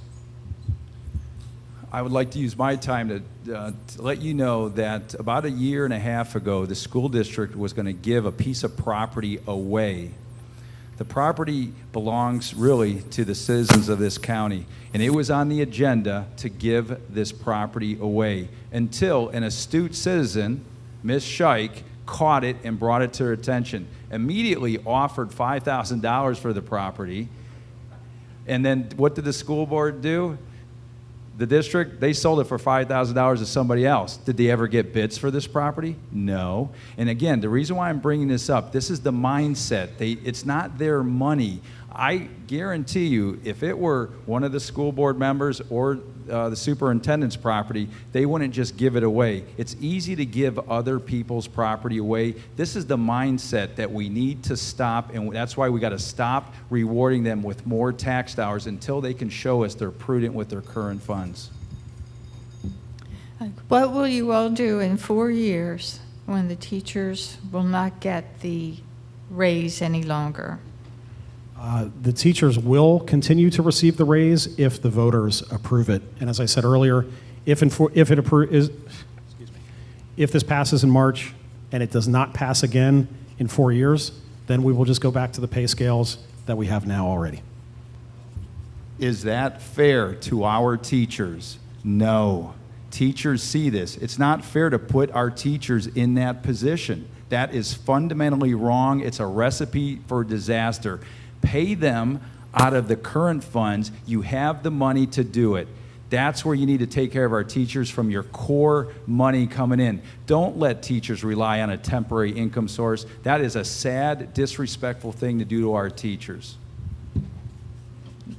I would like to use my time to let you know that about a year and a half ago, the school district was going to give a piece of property away. The property belongs really to the citizens of this county, and it was on the agenda to give this property away until an astute citizen, Ms. Scheich, caught it and brought it to her attention, immediately offered $5,000 for the property. And then what did the school board do? The district, they sold it for $5,000 to somebody else. Did they ever get bids for this property? No. And again, the reason why I'm bringing this up, this is the mindset. It's not their money. I guarantee you, if it were one of the school board members or the superintendent's property, they wouldn't just give it away. It's easy to give other people's property away. This is the mindset that we need to stop, and that's why we got to stop rewarding them with more tax dollars until they can show us they're prudent with their current funds. What will you all do in 4 years when the teachers will not get the raise any longer? The teachers will continue to receive the raise if the voters approve it. And as I said earlier, if this passes in March and it does not pass again in 4 years, then we will just go back to the pay scales that we have now already. Is that fair to our teachers? No. Teachers see this. It's not fair to put our teachers in that position. That is fundamentally wrong. It's a recipe for disaster. Pay them out of the current funds. You have the money to do it. That's where you need to take care of our teachers from your core money coming in. Don't let teachers rely on a temporary income source. That is a sad, disrespectful thing to do to our teachers.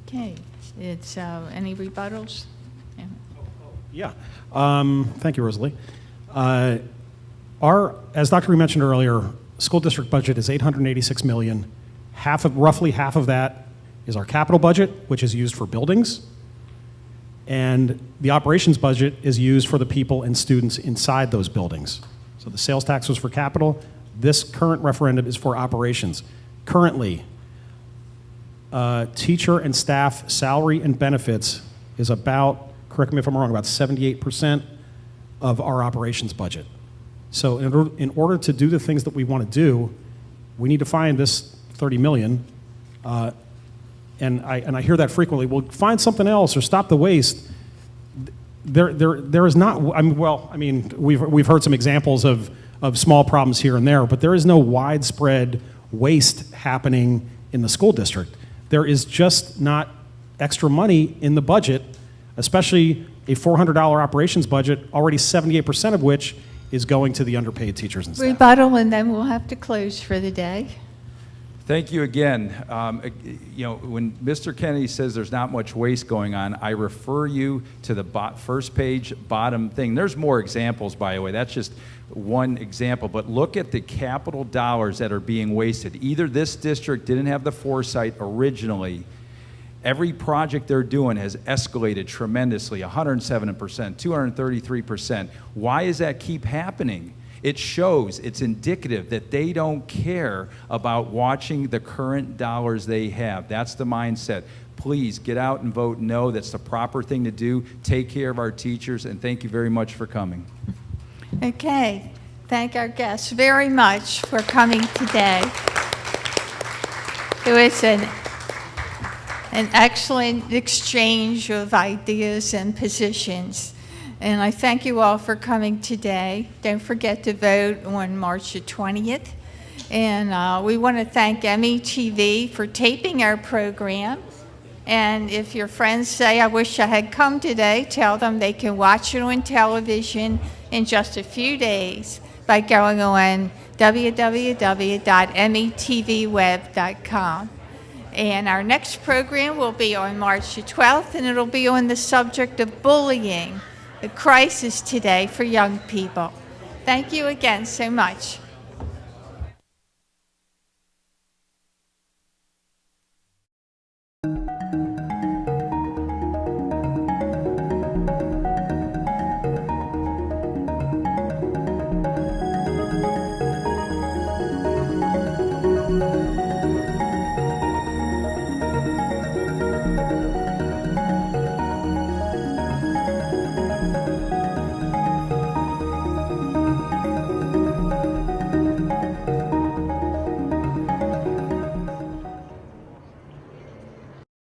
Okay, it's, any rebuttals? Yeah. Yeah. Thank you, Rosalie. As Dr. Ree mentioned earlier, school district budget is $886 million. Roughly half of that is our capital budget, which is used for buildings, and the operations budget is used for the people and students inside those buildings. So the sales tax was for capital. This current referendum is for operations. Currently, teacher and staff salary and benefits is about, correct me if I'm wrong, about 78% of our operations budget. So in order to do the things that we want to do, we need to find this $30 million, and I hear that frequently. Well, find something else or stop the waste. There is not. We've heard some examples of small problems here and there, but there is no widespread waste happening in the school district. There is just not extra money in the budget, especially a $400 operations budget, already 78% of which is going to the underpaid teachers and staff. Rebuttal, and then we'll have to close for the day. Thank you again. When Mr. Kennedy says there's not much waste going on, I refer you to the first page, bottom thing. There's more examples, by the way. That's just one example. But look at the capital dollars that are being wasted. Either this district didn't have the foresight originally. Every project they're doing has escalated tremendously, 107%, 233%. Why does that keep happening? It shows, it's indicative that they don't care about watching the current dollars they have. That's the mindset. Please get out and vote no. That's the proper thing to do. Take care of our teachers, and thank you very much for coming. Okay, thank our guests very much for coming today. It was an excellent exchange of ideas and positions. And I thank you all for coming today. Don't forget to vote on March the 20th. And we want to thank METV for taping our program. And if your friends say, I wish I had come today, tell them they can watch it on television in just a few days by going on www.metvweb.com. And our next program will be on March the 12th, and it'll be on the subject of bullying, the crisis today for young people. Thank you again so much.